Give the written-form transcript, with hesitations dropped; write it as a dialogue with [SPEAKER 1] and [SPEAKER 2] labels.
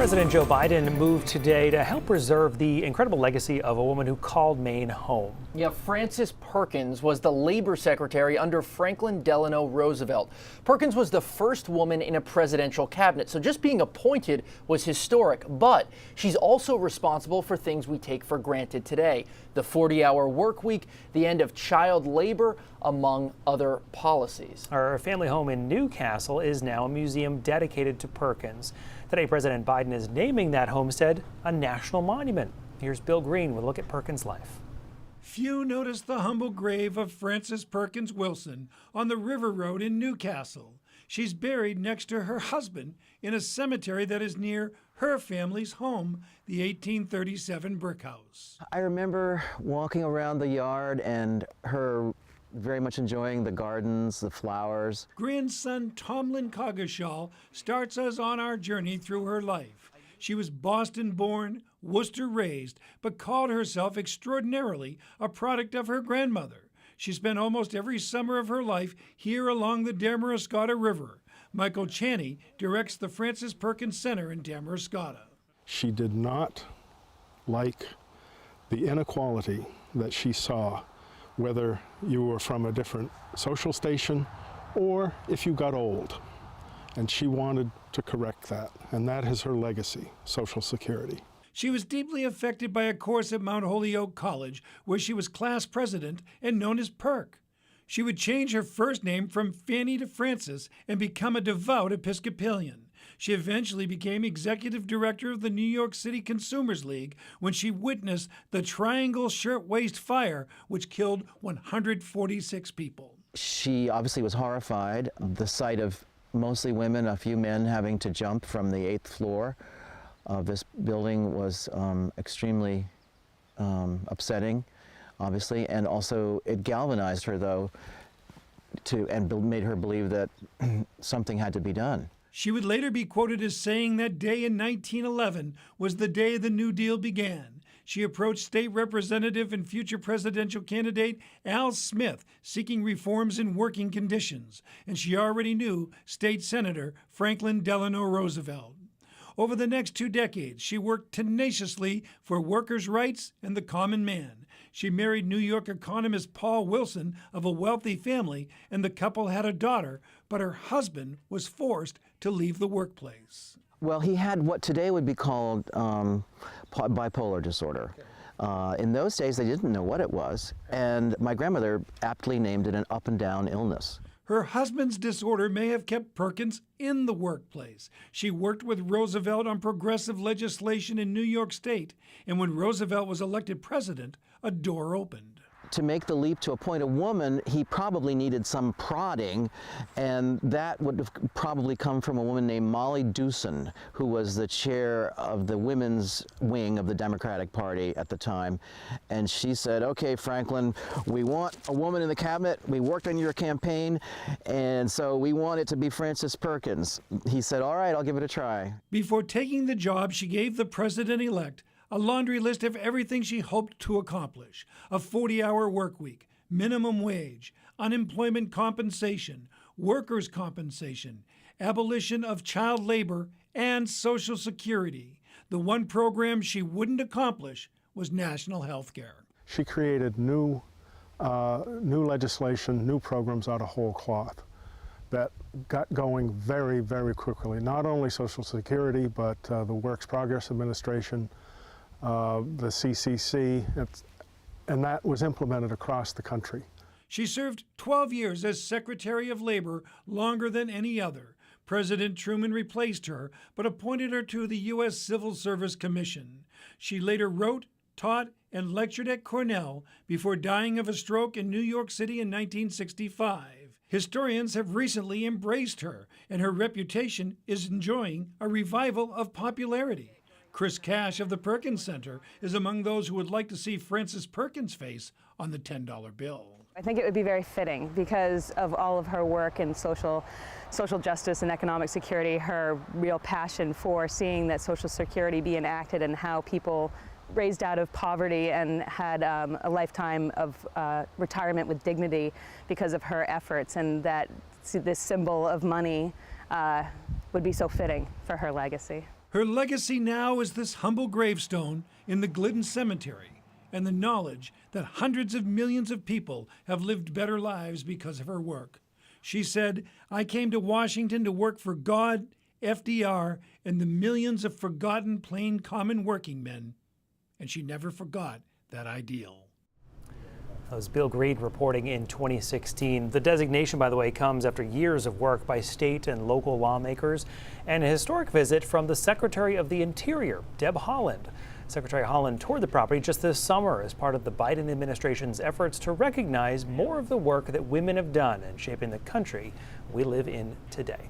[SPEAKER 1] President Joe Biden moved today to help preserve the incredible legacy of a woman who called Maine home.
[SPEAKER 2] Yeah, Frances Perkins was the labor secretary under Franklin Delano Roosevelt. Perkins was the first woman in a presidential cabinet, so just being appointed was historic. But she's also responsible for things we take for granted today: the 40-hour work week, the end of child labor, among other policies.
[SPEAKER 1] Her family home in Newcastle is now a museum dedicated to Perkins. Today, President Biden is naming that homestead a national monument. Here's Bill Green with a look at Perkins' life.
[SPEAKER 3] Few notice the humble grave of Frances Perkins Wilson on the River Road in Newcastle. She's buried next to her husband in a cemetery that is near her family's home, the 1837 brick house.
[SPEAKER 4] I remember walking around the yard and her very much enjoying the gardens, the flowers.
[SPEAKER 3] Grandson Tomlin Coggeshall starts us on our journey through her life. She was Boston-born, Worcester-raised, but called herself extraordinarily a product of her grandmother. She spent almost every summer of her life here along the Damariscotta River. Michael Chaney directs the Frances Perkins Center in Damariscotta.
[SPEAKER 5] She did not like the inequality that she saw, whether you were from a different social station or if you got old. And she wanted to correct that, and that is her legacy, Social Security.
[SPEAKER 3] She was deeply affected by a course at Mount Holyoke College where she was class president and known as Perk. She would change her first name from Fanny to Frances and become a devout Episcopalian. She eventually became executive director of the New York City Consumers League when she witnessed the Triangle Shirtwaist Fire, which killed 146 people.
[SPEAKER 4] She obviously was horrified. The sight of mostly women, a few men having to jump from the 8th floor of this building was extremely upsetting, obviously, and also it galvanized her, though, and made her believe that something had to be done.
[SPEAKER 3] She would later be quoted as saying that day in 1911 was the day the New Deal began. She approached state representative and future presidential candidate Al Smith seeking reforms in working conditions, and she already knew State Senator Franklin Delano Roosevelt. Over the next 2 decades, she worked tenaciously for workers' rights and the common man. She married New York economist Paul Wilson of a wealthy family, and the couple had a daughter, but her husband was forced to leave the workplace.
[SPEAKER 4] Well, he had what today would be called bipolar disorder. In those days, they didn't know what it was, and my grandmother aptly named it an up-and-down illness.
[SPEAKER 3] Her husband's disorder may have kept Perkins in the workplace. She worked with Roosevelt on progressive legislation in New York State, and when Roosevelt was elected president, a door opened.
[SPEAKER 4] To make the leap to appoint a woman, he probably needed some prodding, and that would have probably come from a woman named Molly Dewson, who was the chair of the women's wing of the Democratic Party at the time. And she said, "Okay, Franklin, we want a woman in the cabinet. We worked on your campaign, and so we want it to be Frances Perkins." He said, "All right, I'll give it a try."
[SPEAKER 3] Before taking the job, she gave the president-elect a laundry list of everything she hoped to accomplish: a 40-hour work week, minimum wage, unemployment compensation, workers' compensation, abolition of child labor, and Social Security. The one program she wouldn't accomplish was national health care.
[SPEAKER 5] She created new legislation, new programs out of whole cloth that got going very, very quickly. Not only Social Security, but the Works Progress Administration, the CCC, and that was implemented across the country.
[SPEAKER 3] She served 12 years as Secretary of Labor, longer than any other. President Truman replaced her, but appointed her to the U.S. Civil Service Commission. She later wrote, taught, and lectured at Cornell before dying of a stroke in New York City in 1965. Historians have recently embraced her, and her reputation is enjoying a revival of popularity. Chris Cash of the Perkins Center is among those who would like to see Frances Perkins' face on the $10 bill.
[SPEAKER 6] I think it would be very fitting because of all of her work in social justice and economic security, her real passion for seeing that Social Security be enacted and how people raised out of poverty and had a lifetime of retirement with dignity because of her efforts, and that this symbol of money would be so fitting for her legacy.
[SPEAKER 3] Her legacy now is this humble gravestone in the Glidden Cemetery and the knowledge that hundreds of millions of people have lived better lives because of her work. She said, "I came to Washington to work for God, FDR, and the millions of forgotten plain common working men." And she never forgot that ideal.
[SPEAKER 1] That was Bill Green reporting in 2016. The designation, by the way, comes after years of work by state and local lawmakers and a historic visit from the Secretary of the Interior, Deb Haaland. Secretary Haaland toured the property just this summer as part of the Biden administration's efforts to recognize more of the work that women have done in shaping the country we live in today.